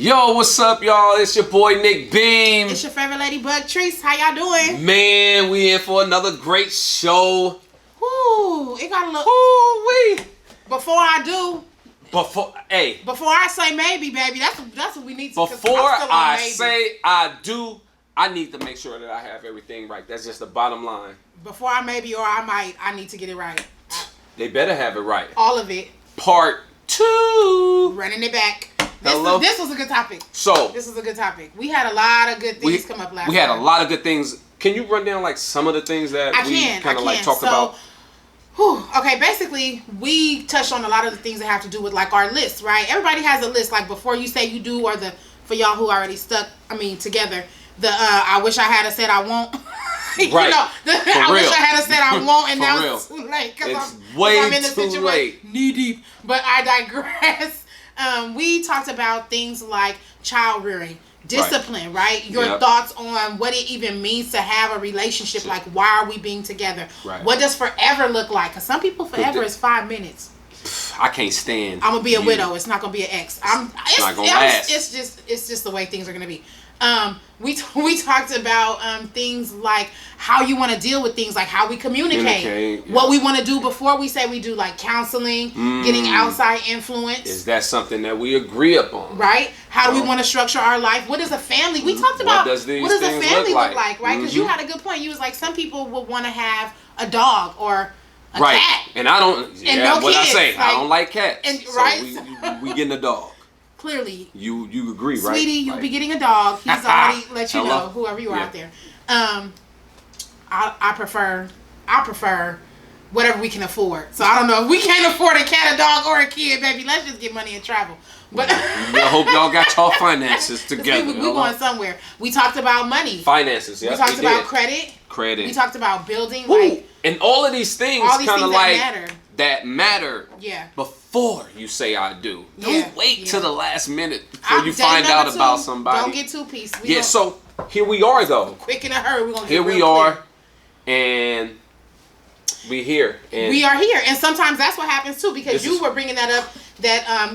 Yo, what's up, y'all? It's your boy Nick Beam. It's your favorite lady, Bug Treese. How y'all doing? Man, we in for another great show. Woo, it got a look. Woo-wee. Before I say maybe, baby, that's what we need to. Before I say I do, I need to make sure that I have everything right. That's just the bottom line. Before I maybe or I might, I need to get it right. They better have it right. All of it. Part 2. Running it back. Hello? This was a good topic. This was a good topic. We had a lot of good things come up last We had time. a lot of good things. Can you run down like some of the things that we kind of like talked about? Okay, basically, we touched on a lot of the things that have to do with like our lists, right? Everybody has a list. Like before you say you do, or for y'all who already together, I wish I had said I won't. Right. I wish I had said I won't, and now it's too late because I'm in the situation late. Knee deep. But I digress. We talked about things like child rearing, discipline, right? Your thoughts on what it even means to have a relationship. Like, why are we being together? Right. What does forever look like? Because some people forever is 5 minutes. I can't stand. I'm gonna be a widow. It's not gonna be an ex. It's not gonna last. It's just the way things are gonna be. We talked about things like how you want to deal with things, like how we communicate. What we want to do before we say we do, like counseling, getting outside influence. Is that something that we agree upon? Right? How do we want to structure our life? What is a family? We talked about what does a family look like, right? Because you had a good point. You was like, some people would want to have a dog or a cat. And I don't. And no what kids. I say, like, I don't like cats. And, so right? we getting a dog. Clearly. You agree, right? Sweetie, you'll be getting a dog. He's already let you know, whoever you are out there. I prefer whatever we can afford. So I don't know if we can't afford a cat, a dog, or a kid, baby. Let's just get money and travel. But I hope y'all got y'all finances together. We going somewhere. We talked about money. Finances, yeah. We talked about credit. We talked about building. And all of these things kind of like that matter. Yeah. Before you say I do. Don't wait till the last minute before you find out about somebody. Don't get too piece. So here we are though. Quick in a hurry. We're gonna here we are, and we here. And we are here, and sometimes that's what happens too. Because you were bringing that up,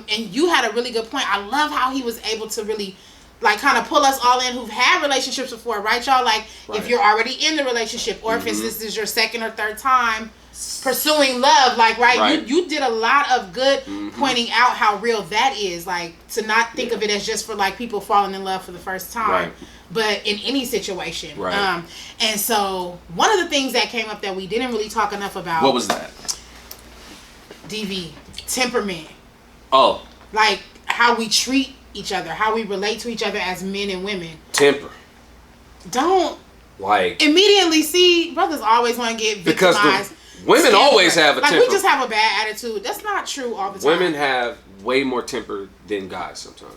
and you had a really good point. I love how he was able to really, like, kind of pull us all in who've had relationships before, right, y'all? Like, if you're already in the relationship, or if this is your second or third time pursuing love, like, you did a lot of good pointing out how real that is, like, to not think of it as just for like people falling in love for the first time, but in any situation. And so one of the things that came up that we didn't really talk enough about, what was that? DV, temperament. Like how we treat each other, how we relate to each other as men and women. Temper. Don't like immediately see brothers always want to get victimized. Women always have a temper. Like, we just have a bad attitude. That's not true all the time. Women have way more temper than guys sometimes.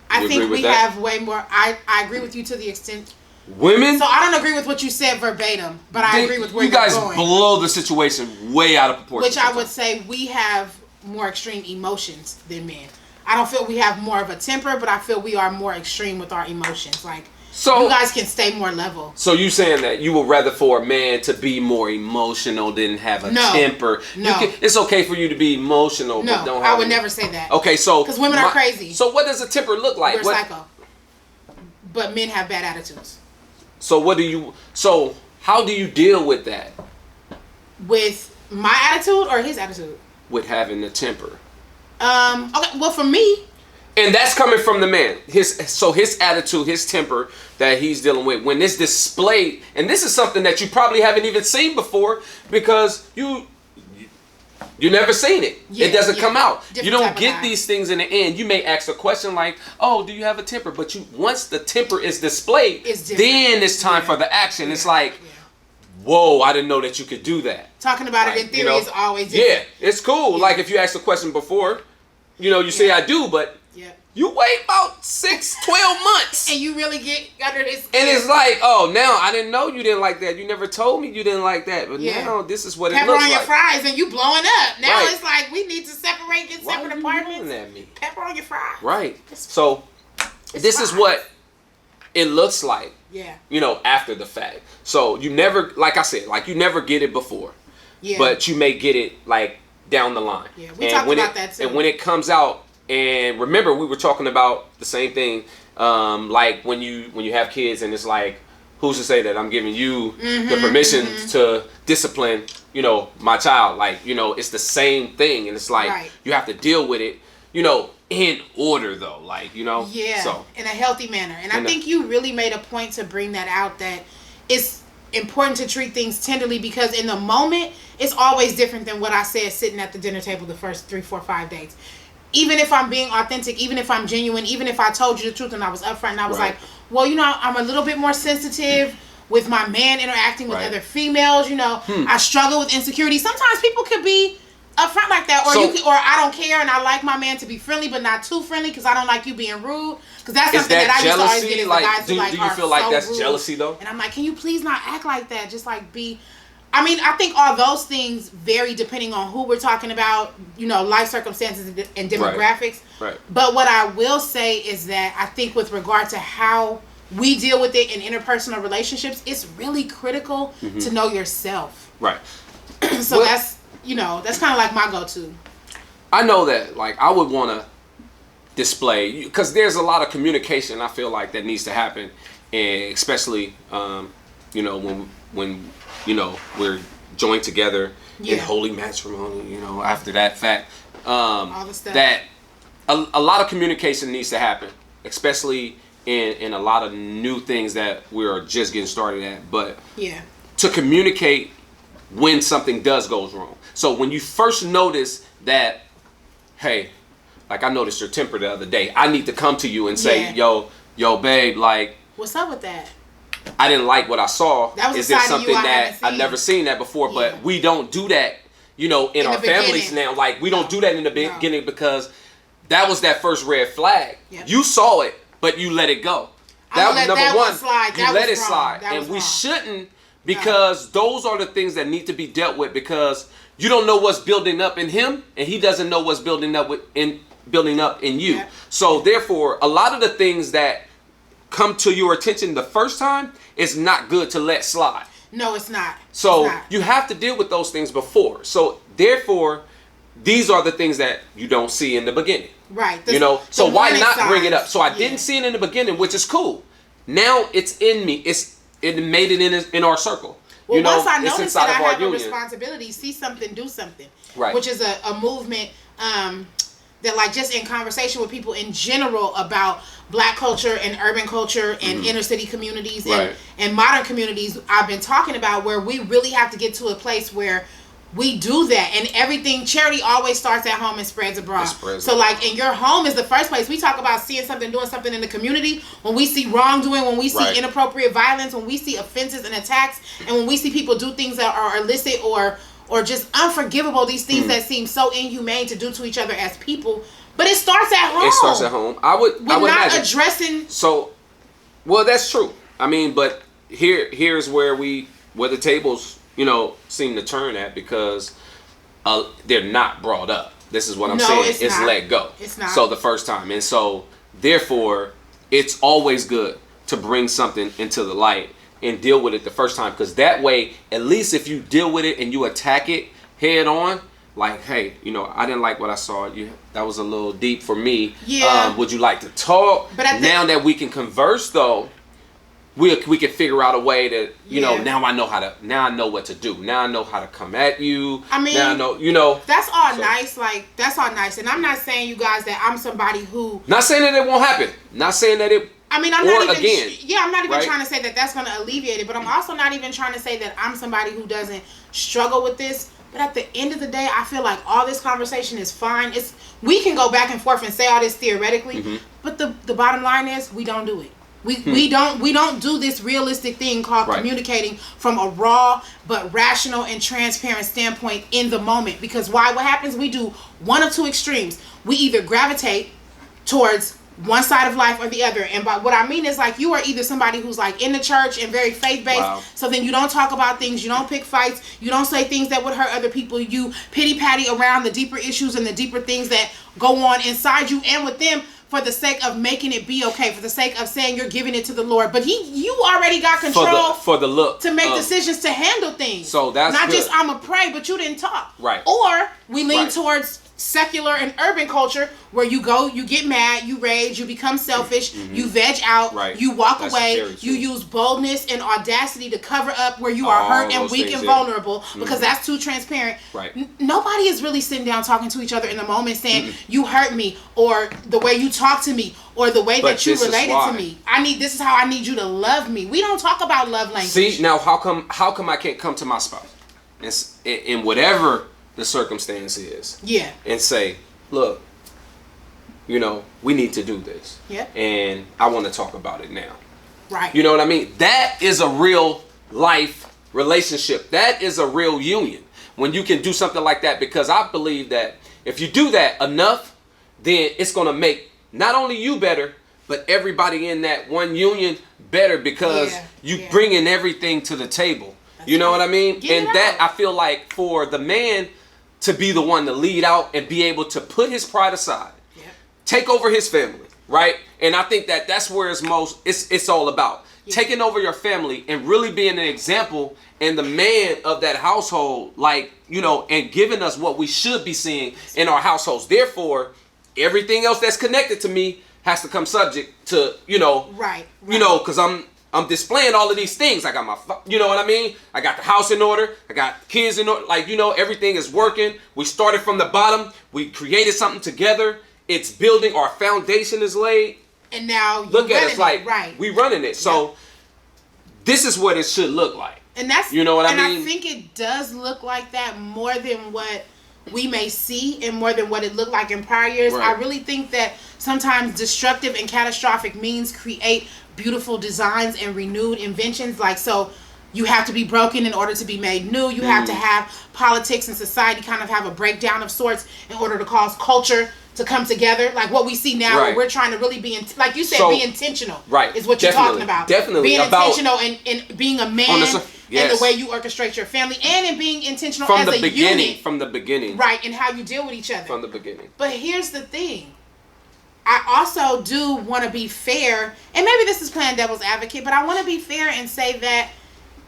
I think we have way more. I agree with you to the extent. Women? So I don't agree with what you said verbatim, but I agree with where you're going. You guys blow the situation way out of proportion. Which I would say we have more extreme emotions than men. I don't feel we have more of a temper, but I feel we are more extreme with our emotions. Like, so you guys can stay more level. So you saying that you would rather for a man to be more emotional than have a temper? No. It's okay for you to be emotional, but don't have I would never say that. Okay, so because women are crazy. So what does a temper look like? We're psycho. But men have bad attitudes. So So how do you deal with that? With my attitude or his attitude? With having a temper. Okay. Well, for me. And that's coming from the man. His attitude, his temper that he's dealing with, when it's displayed, and this is something that you probably haven't even seen before because you never seen it. It doesn't come out. You don't get these things in the end. You may ask a question like, "Oh, do you have a temper?" But once the temper is displayed, then it's time for the action. It's like, whoa, I didn't know that you could do that. Talking about it in theory is always different. It's cool. Like if you ask a question before, you say I do, but you wait about 12 months. And you really get under this. And it's like, oh, now I didn't know you didn't like that. You never told me you didn't like that. But now this is what it looks like. Pepper on your fries and you blowing up. Now it's like we need to separate, get separate apartments. At me? Pepper on your fries. Right. So this is what it looks like. Yeah. After the fact. So you never, like I said, you never get it before. Yeah. But you may get it like down the line. Yeah, we talked about that too. And when it comes out, And remember, we were talking about the same thing, like when you have kids, and it's like, who's to say that I'm giving you the permission to discipline, my child? Like, it's the same thing, and it's like you have to deal with it, in order though, like, Yeah, so in a healthy manner. And I think you really made a point to bring that out, that it's important to treat things tenderly, because in the moment it's always different than what I said sitting at the dinner table the first 3, 4, 5 days. Even if I'm being authentic, even if I'm genuine, even if I told you the truth and I was upfront and I was like, well, I'm a little bit more sensitive with my man interacting with other females, I struggle with insecurity. Sometimes people could be upfront like that, or or I don't care and I like my man to be friendly but not too friendly because I don't like you being rude. Because that's something that I used to always get is the guys who do you feel like that's rude. Jealousy though? And I'm like, can you please not act like that? Just like be. I mean, I think all those things vary depending on who we're talking about, life circumstances and demographics. Right. But what I will say is that I think with regard to how we deal with it in interpersonal relationships, it's really critical to know yourself. Right. So that's kind of like my go-to. I know that, like, I would want to display, because there's a lot of communication I feel like that needs to happen, and especially, when we're joined together in holy matrimony, after that fact, all the stuff. that a lot of communication needs to happen, especially in a lot of new things that we're just getting started at. But to communicate when something does goes wrong. So when you first notice that, hey, like I noticed your temper the other day, I need to come to you and say, yo, babe, like, what's up with that? I didn't like what I saw. That was Is there something that I've never seen that before? Yeah. But we don't do that, in our families now. Like, we don't do that in the beginning because that was that first red flag. Yep. You saw it, but you let it go. That was number one. You let it slide. And we shouldn't, because those are the things that need to be dealt with, because you don't know what's building up in him, and he doesn't know what's building up in you. Yeah. So therefore, a lot of the things that come to your attention the first time is not good to let slide. No, it's not. So you have to deal with those things before. So therefore, these are the things that you don't see in the beginning. Right. So why not bring it up? So I didn't see it in the beginning, which is cool. Now it's in me. It made it in our circle. Well, once I notice that I have a responsibility, see something, do something. Right. Which is a movement that, like, just in conversation with people in general about Black culture and urban culture and inner city communities and modern communities, I've been talking about, where we really have to get to a place where we do that, and everything, charity always starts at home and spreads abroad. So like, in your home is the first place. We talk about seeing something, doing something in the community. When we see wrongdoing, when we see inappropriate violence, when we see offenses and attacks, and when we see people do things that are illicit or just unforgivable, these things that seem so inhumane to do to each other as people. But it starts at home. It starts at home. We're not imagine. Addressing. So, well, that's true. I mean, but here's where the tables, seem to turn at, because they're not brought up. This is what I'm saying. It's let go. It's not. So the first time. And so, therefore, it's always good to bring something into the light and deal with it the first time. Because that way, at least if you deal with it and you attack it head on, like, hey, I didn't like what I saw. That was a little deep for me. Yeah. Would you like to talk? But now that we can converse, though, we can figure out a way that, now I know what to do. Now I know how to come at you. I mean, now I know, that's all nice. Like, that's all nice. And I'm not saying, you guys, that I'm somebody who. Not saying that it won't happen. Not saying that it. I mean, I'm not even. Again, I'm not even trying to say that that's going to alleviate it. But I'm also not even trying to say that I'm somebody who doesn't struggle with this. But at the end of the day, I feel like all this conversation is fine. We can go back and forth and say all this theoretically, but the bottom line is, we don't do it. We don't do this realistic thing called communicating from a raw but rational and transparent standpoint in the moment. Because what happens? We do one of two extremes. We either gravitate towards one side of life or the other. And by what I mean is, like, you are either somebody who's like in the church and very faith-based, so then you don't talk about things, you don't pick fights, you don't say things that would hurt other people, you pity-patty around the deeper issues and the deeper things that go on inside you and with them, for the sake of making it be okay, for the sake of saying you're giving it to the Lord. But you already got control for the look to make decisions, to handle things. So that's not good. just I'm a pray, but you didn't talk. Right. Or we lean towards secular and urban culture where you go, you get mad, you rage, you become selfish, you veg out, you walk away, you use boldness and audacity to cover up where you are hurt and weak and vulnerable because that's too transparent. Nobody is really sitting down talking to each other in the moment saying, you hurt me, or the way you talk to me, or the way that you related to me. This is how I need you to love me. We don't talk about love language. See, now how come I can't come to my spouse in whatever the circumstance is, and say, look, we need to do this, and I want to talk about it now, you know what I mean? That is a real life relationship. That is a real union when you can do something like that, because I believe that if you do that enough, then it's going to make not only you better, but everybody in that one union better, because you bringing everything to the table. You know what I mean? And that, I feel like, for the man to be the one to lead out and be able to put his pride aside, take over his family, right? And I think that that's where it's all about. Taking over your family and really being an example and the man of that household, and giving us what we should be seeing in our households. Therefore, everything else that's connected to me has to come subject to, because I'm displaying all of these things. I got my, you know what I mean? I got the house in order. I got kids in order. Everything is working. We started from the bottom. We created something together. It's building. Our foundation is laid. And now look at us we running it. So this is what it should look like. And that's, you know what I mean? And I think it does look like that more than what we may see and more than what it looked like in prior years. I really think that sometimes destructive and catastrophic means create beautiful designs and renewed inventions. So you have to be broken in order to be made new. You have to have politics and society kind of have a breakdown of sorts in order to cause culture to come together. Like what we see now, where we're trying to really be, like you said, be intentional. Is what you're talking about. Definitely. Being intentional and being a man and the way you orchestrate your family, and in being intentional from as the a beginning, unit. From the beginning. And how you deal with each other. From the beginning. But here's the thing. I also do want to be fair, and maybe this is playing devil's advocate, but I want to be fair and say that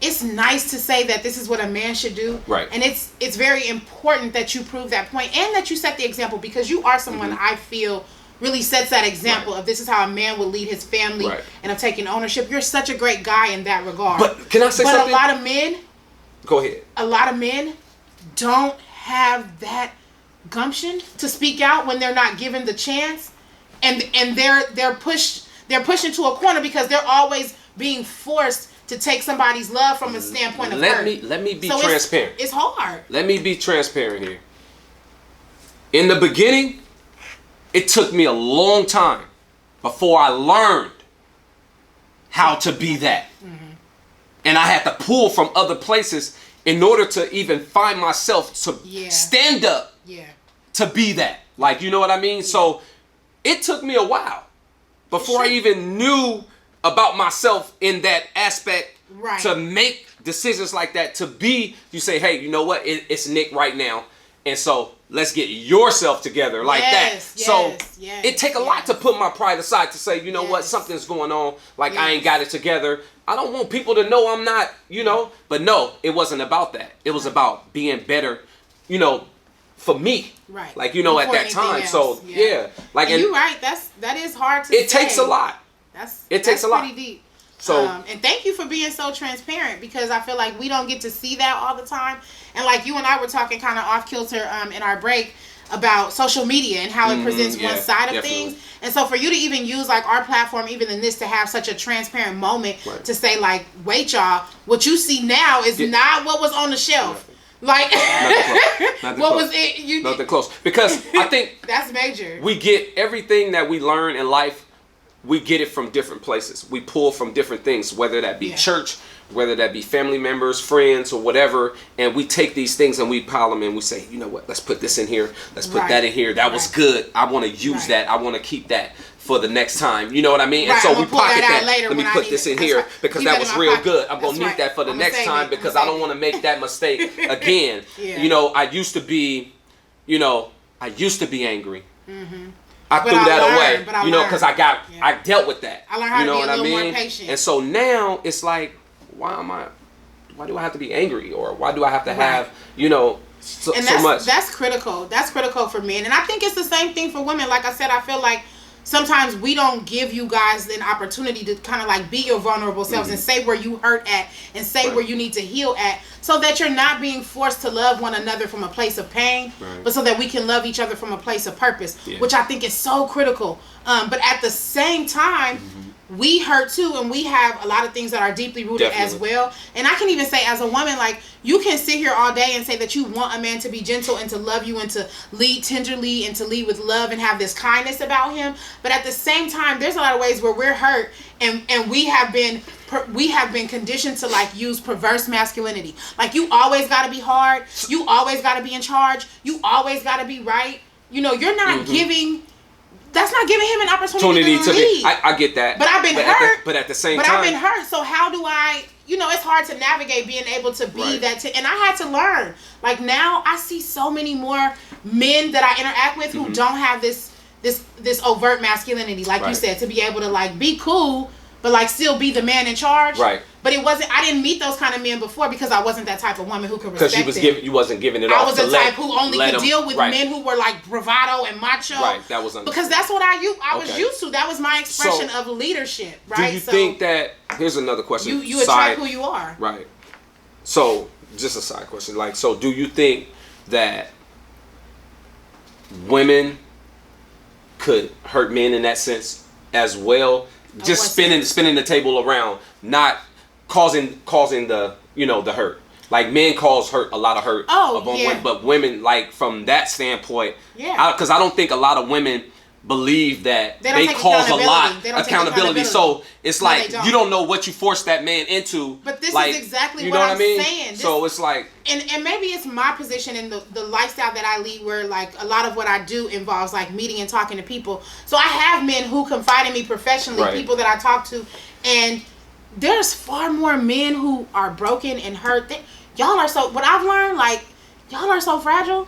it's nice to say that this is what a man should do. And it's very important that you prove that point and that you set the example, because you are someone I feel really sets that example of this is how a man would lead his family and of taking ownership. You're such a great guy in that regard. But can I say something? But a lot of men... Go ahead. A lot of men don't have that gumption to speak out when they're not given the chance. And they're pushed into a corner because they're always being forced to take somebody's love from a standpoint of hurt. Let me be transparent. It's hard. Let me be transparent here. In the beginning, it took me a long time before I learned how to be that. And I had to pull from other places in order to even find myself to stand up to be that. You know what I mean? So it took me a while before I even knew about myself in that aspect to make decisions like that, to be, you say, hey, you know what? It's Nick right now. And so let's get yourself together that. So it take a lot to put my pride aside to say, you know what? Something's going on. I ain't got it together. I don't want people to know I'm not, But no, it wasn't about that. It was about being better, for me. At that time. Else. So, and you're right. That is hard to say. It takes a lot. It takes a lot. Pretty deep. So, and thank you for being so transparent, because I feel like we don't get to see that all the time. And like you and I were talking kind of off kilter in our break about social media and how it presents one side of things. And so for you to even use our platform, even in this, to have such a transparent moment to say wait, y'all, what you see now is not what was on the shelf. Nothing what close. Was it? Nothing close. Because I think that's major. We get everything that we learn in life. We get it from different places. We pull from different things, whether that be church, whether that be family members, friends, or whatever. And we take these things and we pile them in. We say, you know what? Let's put this in here. Let's put that in here. That was good. I want to use that. I want to keep that for the next time. You know what I mean? And so we pocket that. Let me put this in here because that was real good. I'm going to need that for the next time because I don't want to make that mistake again. I used to be angry. I threw that away, because I dealt with that. I learned how to be a little more patient. And so now it's why do I have to be angry? Or why do I have to have, So, and that's critical. That's critical for men. And I think it's the same thing for women. Like I said, I feel like sometimes we don't give you guys an opportunity to kind of like be your vulnerable selves and say where you hurt at and say where you need to heal at, so that you're not being forced to love one another from a place of pain, but so that we can love each other from a place of purpose, which I think is so critical. But at the same time, we hurt too, and we have a lot of things that are deeply rooted as well. And I can even say, as a woman, like, you can sit here all day and say that you want a man to be gentle and to love you and to lead tenderly and to lead with love and have this kindness about him. But at the same time, there's a lot of ways where we're hurt, and we have been conditioned to like use perverse masculinity. Like, you always got to be hard, you always got to be in charge, you always got to be right. You know, you're not giving. That's not giving him an opportunity to lead. I get that. But I've been hurt. But at the same time. But I've been hurt. So how do I, it's hard to navigate being able to be that. And I had to learn. Like, now I see so many more men that I interact with who don't have this overt masculinity. Like you said, to be able to like be cool, but like still be the man in charge. Right. But I didn't meet those kind of men before because I wasn't that type of woman who could respect it. Because you wasn't giving it off. I was the type who only could deal with men who were like bravado and macho. Right, that was understandable. Because that's what I was used to. That was my expression of leadership, right? Do you think that, here's another question. You attract who you are. Right. So, just a side question. Like, so do you think that women could hurt men in that sense as well? Just spinning the table around, not causing the the hurt. Like, men cause a lot of hurt women, but women, like, from that standpoint, because I don't think a lot of women believe that they cause a lot of accountability. So it's like you don't know what you force that man into. But this like, is exactly what I'm I mean? saying. So it's like, and maybe it's my position in the lifestyle that I lead, where like a lot of what I do involves like meeting and talking to people. So I have men who confide in me professionally, people that I talk to, and there's far more men who are broken and hurt. Y'all are what I've learned, like, y'all are so fragile.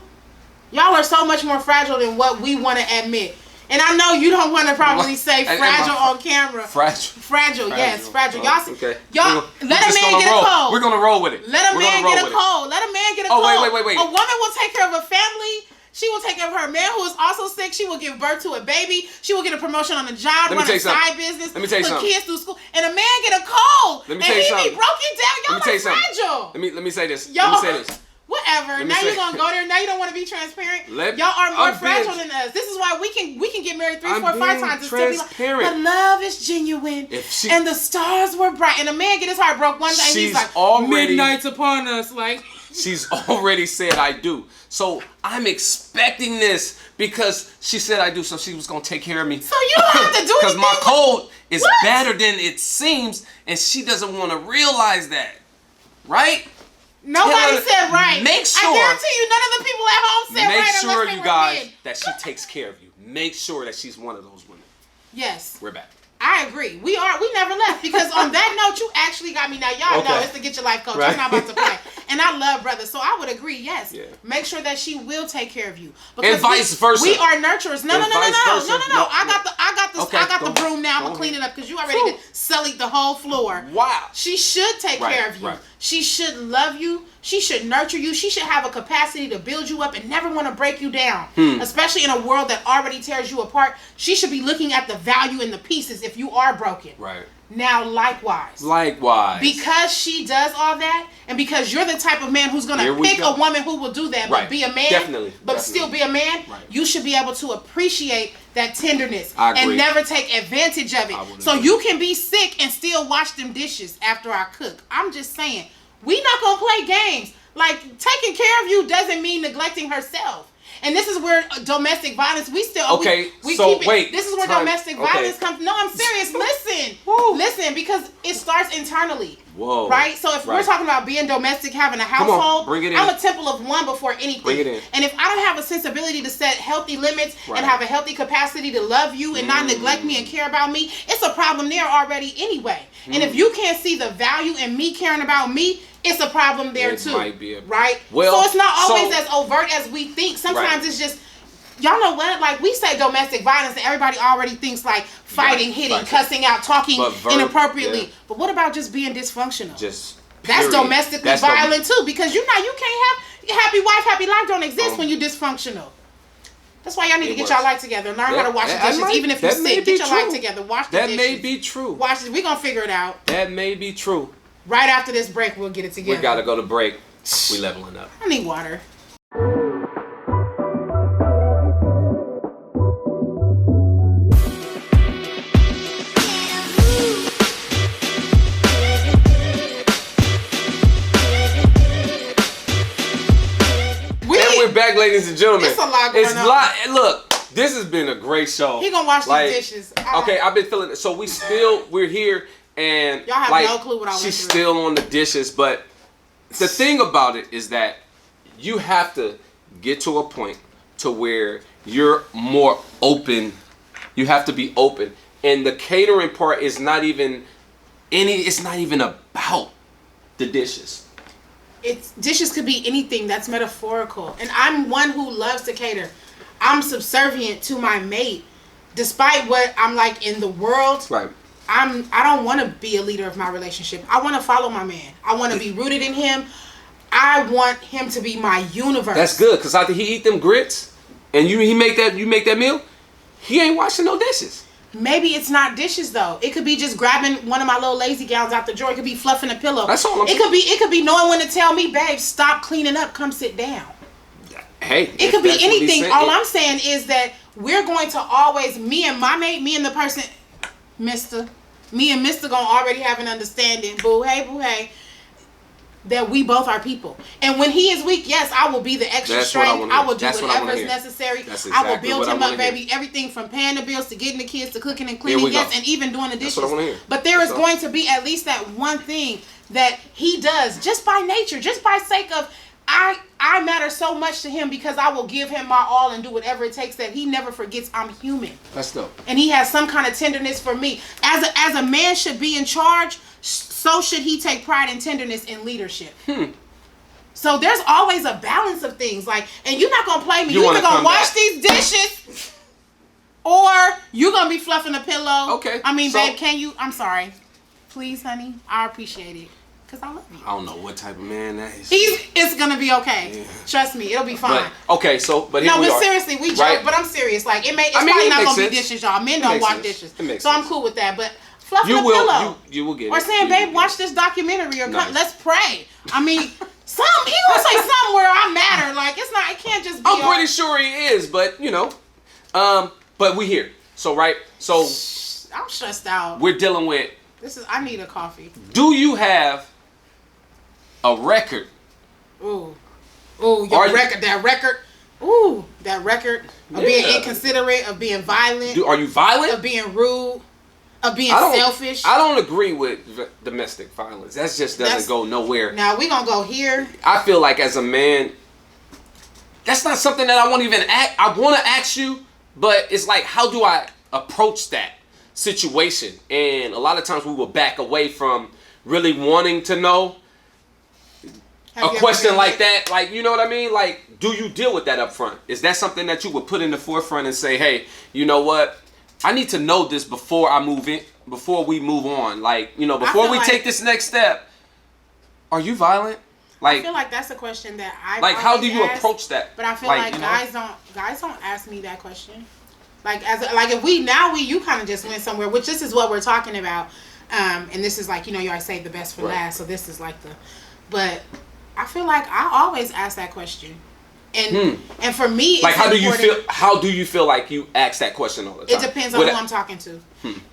Y'all are so much more fragile than what we want to admit. And I know you don't want to probably say fragile on camera. Fragile, yes, fragile. Y'all, okay. Y'all, let a man get a cold. We're gonna roll with it. Let a man get a cold. Let a man get a cold. Oh, wait. A woman will take care of a family. She will take care of her man who is also sick. She will give birth to a baby. She will get a promotion on the job, run a side business, Let me tell you put something. kids through school. And a man get a cold. Let me tell you something. And he be broken down. Y'all are fragile. Let me say this. Y'all, let me say this. Whatever. Now you're gonna go there. Now you don't want to be transparent. Y'all are more fragile than us. This is why we can get married 3, 4, 5 times and still be like, but love is genuine. And the stars were bright. And a man get his heart broke one day. And he's like, midnight's upon us. Like, she's already said I do. So I'm expecting this because she said I do. So she was gonna take care of me. So you don't have to do anything. Because my cold is better than it seems, and she doesn't want to realize that, right? Nobody said right. Make sure. I guarantee you, none of the people at home said right. Make sure, you guys, that she takes care of you. Make sure that she's one of those women. Yes. We're back. I agree. We never left, because on that note, you actually got me. Now y'all know it's the Get Your Life Coach. Right. I'm not about to play. And I love brothers, so I would agree. Yes. Yeah. Make sure that she will take care of you. Because and vice versa. We are nurturers. No. I got the broom now. I'm gonna clean it up because you already sullied the whole floor. Wow. She should take care of you. Right. She should love you. She should nurture you. She should have a capacity to build you up and never want to break you down. Especially in a world that already tears you apart. She should be looking at the value in the pieces if you are broken. Right. Now, likewise. Because she does all that, and because you're the type of man who's going to pick a woman who will do that, but be a man, still be a man, you should be able to appreciate that tenderness and never take advantage of it. So you can be sick and still wash them dishes after I cook. I'm just saying, we not going to play games. Like, taking care of you doesn't mean neglecting herself. And this is where domestic violence, we still... Okay, we so keep it, wait. This is where domestic violence comes... No, I'm serious. Listen. Listen, because it starts internally. Whoa. Right? So if we're talking about being domestic, having a household, bring it in. I'm a temple of one before anything. Bring it in. And if I don't have a sensibility to set healthy limits and have a healthy capacity to love you and not neglect me and care about me, it's a problem there already anyway. And if you can't see the value in me caring about me, it's a problem there too. Might be right? Well, so it's not always as overt as we think. Sometimes it's just, y'all know what? Like, we say domestic violence and everybody already thinks like fighting, hitting, cussing out, talking inappropriately. Yeah. But what about just being dysfunctional? That's domestically violent too, because you can't have happy wife, happy life don't exist when you dysfunctional. That's why y'all need to get y'all life together and learn how to wash the dishes. Even if you're sick, get your life together. Wash the dishes. That may be true. Watch this. We're going to figure it out. That may be true. Right after this break, we'll get it together. We got to go to break. We leveling up. I need water. We're back, ladies and gentlemen. It's a lot going on. Look, this has been a great show. He gonna wash these dishes. Okay, I've been feeling it. So we're here, and y'all have no clue what I went through. She's still on the dishes, but the thing about it is that you have to get to a point to where you're more open. You have to be open, and the catering part is not even It's not even about the dishes. Dishes could be anything that's metaphorical, and I'm one who loves to cater. I'm subservient to my mate, despite what I'm like in the world. Right. I don't want to be a leader of my relationship. I want to follow my man. I want to be rooted in him. I want him to be my universe. That's good, cause after he eat them grits, and you make that meal, he ain't washing no dishes. Maybe it's not dishes though. It could be just grabbing one of my little lazy gowns out the drawer. It could be fluffing a pillow. That's all. It could be knowing when to tell me, babe, stop cleaning up. Come sit down. Hey, it could be anything. All I'm saying is that we're going to always, me and my mate, me and the person, Mister gonna already have an understanding. Boo hey. That we both are people, and when he is weak, yes, I will be the extra strength. I will do whatever is necessary. Exactly, I will build him up, baby. Everything from paying the bills to getting the kids to cooking and cleaning, yes, and even doing the dishes. But there is going to be at least that one thing that he does, just by nature, just by sake of I matter so much to him because I will give him my all and do whatever it takes, that he never forgets I'm human. That's dope. And he has some kind of tenderness for me. As a man should be in charge, so should he take pride and tenderness in leadership. So there's always a balance of things. Like, and you're not gonna play me. You're either gonna wash these dishes, or you're gonna be fluffing a pillow. Okay. I mean, babe, can you? I'm sorry. Please, honey. I appreciate it. Cause I love you. I don't know what type of man that is. It's gonna be okay. Yeah. Trust me, it'll be fine. Seriously, we joke, but I'm serious. Like it's probably not gonna be dishes, y'all. Men don't wash dishes, so I'm cool with that. But fluffing a pillow, you will get it. Or saying, babe, watch this documentary, or let's pray. I mean, he gonna say something where I matter. Like it can't just be. I'm pretty sure he is, but but we here. So I'm stressed out. We're dealing with. I need a coffee. Do you have a record? That record of being inconsiderate, of being violent. Are you violent? Of being rude, of being selfish. I don't agree with domestic violence. That just doesn't go nowhere. Now we gonna go here. I feel like as a man, that's not something that I won't even act. I want to ask you, but it's like, how do I approach that situation? And a lot of times we will back away from really wanting to know. A question like that, like, you know what I mean? Like, do you deal with that up front? Is that something that you would put in the forefront and say, hey, you know what? I need to know this before we move on. Like, before we take this next step. Are you violent? Like, I feel like that's a question that I like. How do you approach that? But I feel like guys don't ask me that question. Like if you kind of just went somewhere, which this is what we're talking about, and this is like, you always say the best for last, so this is like but I feel like I always ask that question, and for me, it's like how do you feel like you ask that question all the time? It depends on who I'm talking to,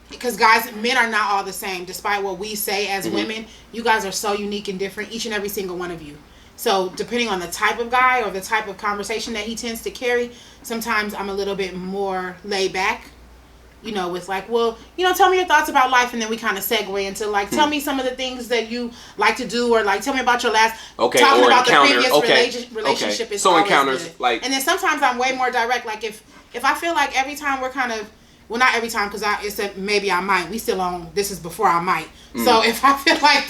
because men are not all the same. Despite what we say as women, you guys are so unique and different, each and every single one of you. So depending on the type of guy or the type of conversation that he tends to carry, sometimes I'm a little bit more laid back. With like, well, tell me your thoughts about life, and then we kind of segue into like, tell me some of the things that you like to do, or like, tell me about your last. Talking about the previous relationship is always encounters good. like. And then sometimes I'm way more direct. Like if I feel like every time we're kind of, well, not every time, because it's a maybe I might. We still on. This is before I might. So if I feel like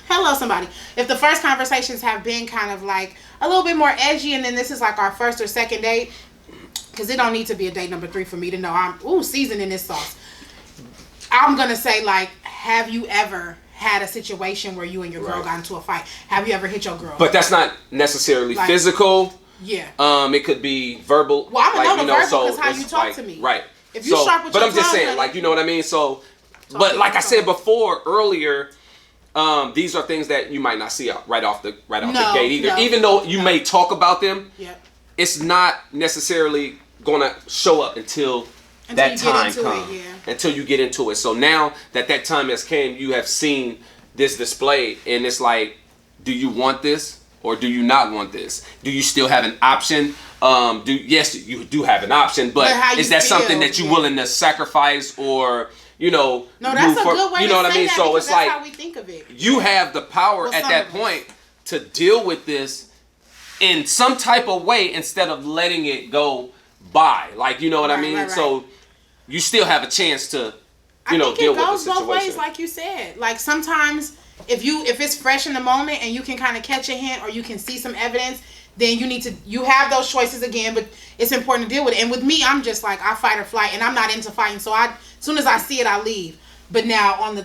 hello somebody, if the first conversations have been kind of like a little bit more edgy, and then this is like our first or second date. Because it don't need to be a date number 3 for me to know I'm seasoned in this sauce. I'm going to say, like, have you ever had a situation where you and your girl got into a fight? Have you ever hit your girl? But that's not necessarily physical. Yeah. It could be verbal. Well, I'm gonna know the verbal because how you talk to me. Right. If you sharp with but your I'm just tongue, saying, like, you know what I mean? So, but like I said before, earlier, these are things that you might not see right off the gate either. Even though you may talk about them, it's not necessarily gonna show up until that time comes. Until you get into it. So now that time has came, you have seen this displayed, and it's like, do you want this or do you not want this? Do you still have an option? Yes, you do have an option, but is that something that you're willing to sacrifice or, you know? No, that's a good way. You know what I mean? So it's like, how we think of it. You have the power at that point to deal with this in some type of way instead of letting it go by. Like, you know what I mean? Right. So you still have a chance to, deal with the situation. I think it goes both ways, like you said. Like sometimes if it's fresh in the moment and you can kind of catch a hint or you can see some evidence, then you have those choices again, but it's important to deal with it. And with me, I'm just like, I fight or flight, and I'm not into fighting. So as soon as I see it, I leave. But now on the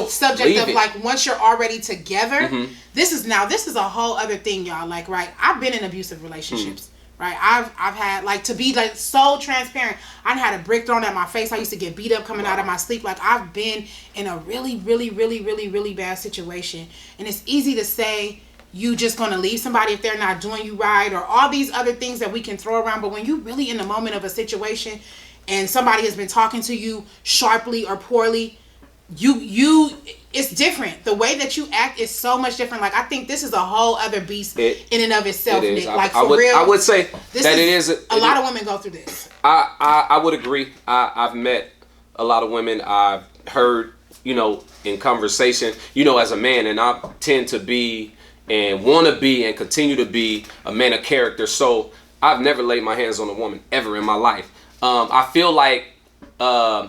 subject of like, once you're already together, this is a whole other thing, y'all. Like, right, I've been in abusive relationships. Right, I've had, like, to be like so transparent, I had a brick thrown at my face. I used to get beat up coming out of my sleep. Like, I've been in a really, really, really, really, really bad situation. And it's easy to say you just gonna leave somebody if they're not doing you right, or all these other things that we can throw around. But when you really in the moment of a situation and somebody has been talking to you sharply or poorly, it's different. The way that you act is so much different. Like, I think this is a whole other beast in and of itself, Nick. Like, real. I would say that it is. A lot of women go through this. I would agree. I've met a lot of women. I've heard, in conversation, as a man, and I tend to be and want to be and continue to be a man of character. So I've never laid my hands on a woman ever in my life. I feel like a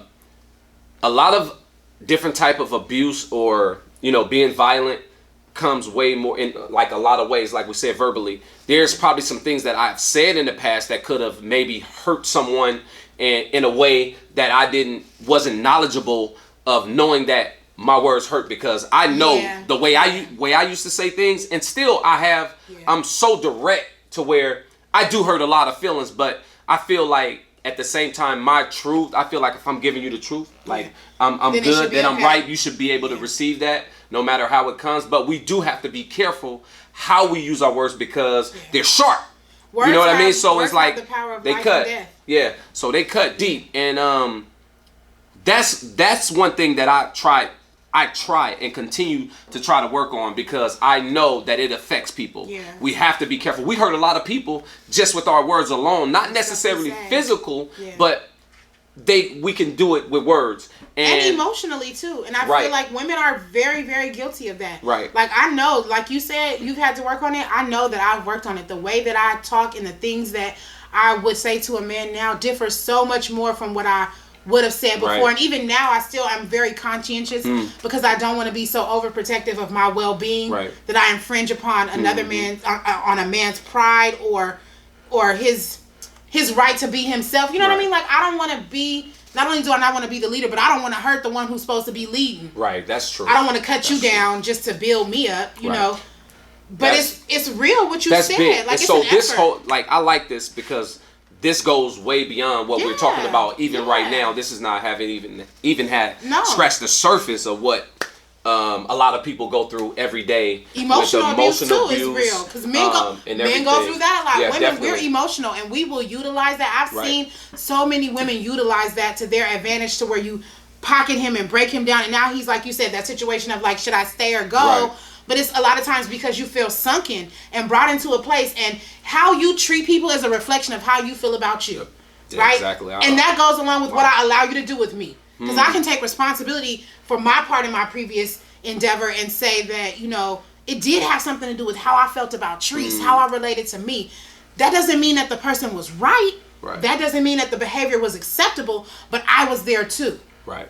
lot of different type of abuse or being violent comes way more in like a lot of ways. Like we said, verbally, there's probably some things that I've said in the past that could have maybe hurt someone in a way that I wasn't knowledgeable of, knowing that my words hurt, because I know the way I used to say things, and still I'm so direct to where I do hurt a lot of feelings. But I feel like at the same time, my truth, I feel like if I'm giving you the truth, like I'm then good, then I'm right, you should be able to receive that no matter how it comes. But we do have to be careful how we use our words, because they're sharp. Words, you know what I mean? So it's like they cut. Yeah. So they cut deep. And that's one thing that I try and continue to try to work on, because I know that it affects people. Yeah. We have to be careful. We hurt a lot of people just with our words alone, not necessarily physical, but we can do it with words. And emotionally too. And I feel like women are very, very guilty of that. Right. Like, I know, like you said, you've had to work on it. I know that I've worked on it. The way that I talk and the things that I would say to a man now differ so much more from what I would have said before. Right. And even now I'm very conscientious because I don't want to be so overprotective of my well-being that I infringe upon another man's on a man's pride or his right to be himself. You know what I mean? Like, I don't want to be, not only do I not want to be the leader, but I don't want to hurt the one who's supposed to be leading. Right, that's true. I don't want to cut you down just to build me up, you know. But it's real what you said. Big. Like, it's so this effort. Whole, like, I like this because this goes way beyond what we're talking about even right now. This is not having even had scratched the surface of what a lot of people go through every day. Emotional abuse too is real, because men go through that a lot. Yeah, women, definitely. We're emotional, and we will utilize that. I've seen so many women utilize that to their advantage, to where you pocket him and break him down, and now he's, like you said, that situation of like, should I stay or go? Right. But it's a lot of times because you feel sunken and brought into a place, and how you treat people is a reflection of how you feel about you. Yeah, right? Exactly. And that goes along with what I allow you to do with me. Because I can take responsibility for my part in my previous endeavor and say that, it did have something to do with how I felt about Treese, how I related to me. That doesn't mean that the person was right. That doesn't mean that the behavior was acceptable, but I was there too. Right?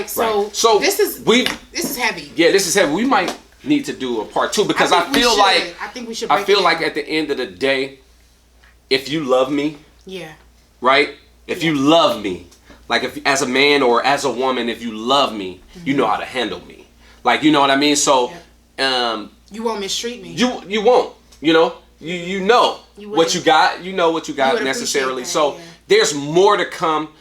So this is heavy. Yeah, this is heavy. We might need to do a part 2, because I feel like at the end of the day, if you love me, if you love me, like, if as a man or as a woman, if you love me, you know how to handle me. Like, you know what I mean? So, you won't mistreat me. You won't. You know, you know what you got. You know what you got necessarily. So there's more to come,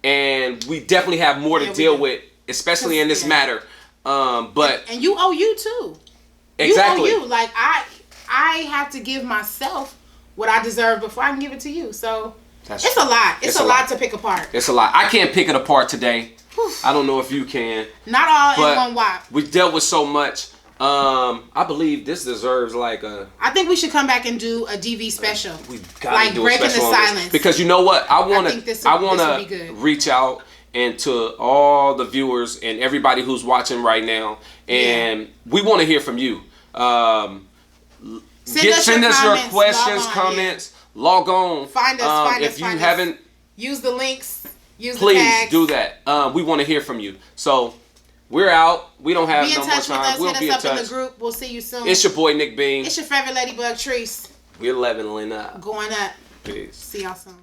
and we definitely have more to deal with, especially in this matter. But and you owe you too. Exactly. You owe you. Like I have to give myself what I deserve before I can give it to you. So it's a lot. It's a lot to pick apart. It's a lot. I can't pick it apart today. I don't know if you can. Not all in one whop. We dealt with so much. I believe this deserves like a. I think we should come back and do a DV special. We gotta do breaking a special the silence. Because you know what? I wanna reach out and to all the viewers and everybody who's watching right now, and we want to hear from you. Send us your questions, comments. Log on. Find us. If you haven't, use the links. Please do that. We want to hear from you. So we're out. We don't have no more time. We'll be in touch. Hit us up in the group. We'll see you soon. It's your boy Nick Bean. It's your favorite ladybug Treese. We're leveling up. Going up. Peace. See y'all soon.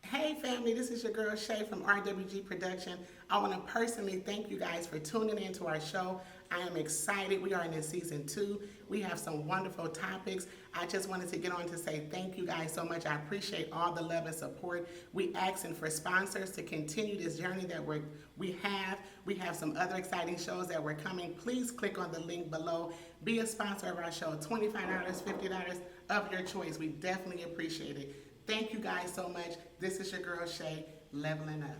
Hey family, this is your girl Shay from RWG Production. I want to personally thank you guys for tuning in to our show. I am excited. We are in season 2. We have some wonderful topics. I just wanted to get on to say thank you guys so much. I appreciate all the love and support. We asking for sponsors to continue this journey that we have. We have some other exciting shows that we're coming. Please click on the link below. Be a sponsor of our show. $25, $50 of your choice. We definitely appreciate it. Thank you guys so much. This is your girl Shay, leveling up.